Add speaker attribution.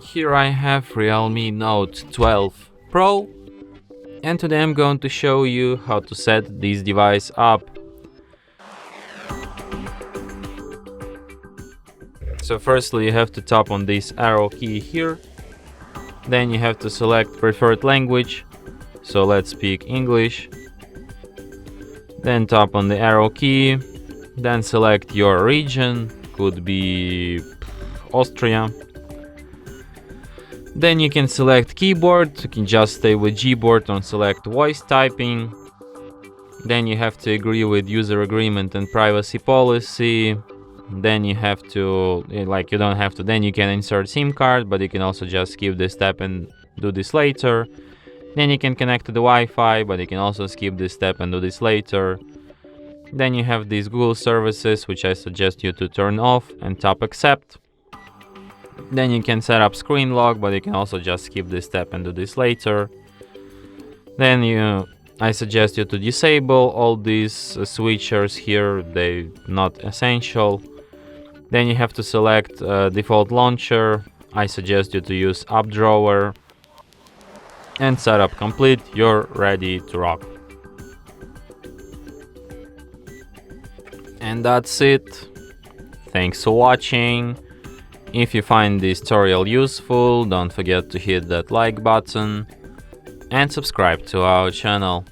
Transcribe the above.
Speaker 1: Here I have REDMI Note 12 Pro, and today I'm going to show you how to set this device up. So firstly you have to tap on this arrow key here, then you have to select preferred language, so let's speak English, then tap on the arrow key, then select your region, could be Austria. Then you can select keyboard, you can just stay with Gboard and select voice typing. Then you have to agree with user agreement and privacy policy. Then you have to, you don't have to, then you can insert SIM card, but you can also just skip this step and do this later. Then you can connect to the Wi-Fi, but you can also skip this step and do this later. Then you have these Google services, which I suggest you to turn off and tap accept. Then you can set up screen lock, but you can also just skip this step and do this later. Then I suggest you to disable all these switchers here, they're not essential. Then you have to select default launcher. I suggest you to use app drawer. And setup complete, you're ready to rock. And that's it. Thanks for watching. If you find this tutorial useful, don't forget to hit that like button and subscribe to our channel.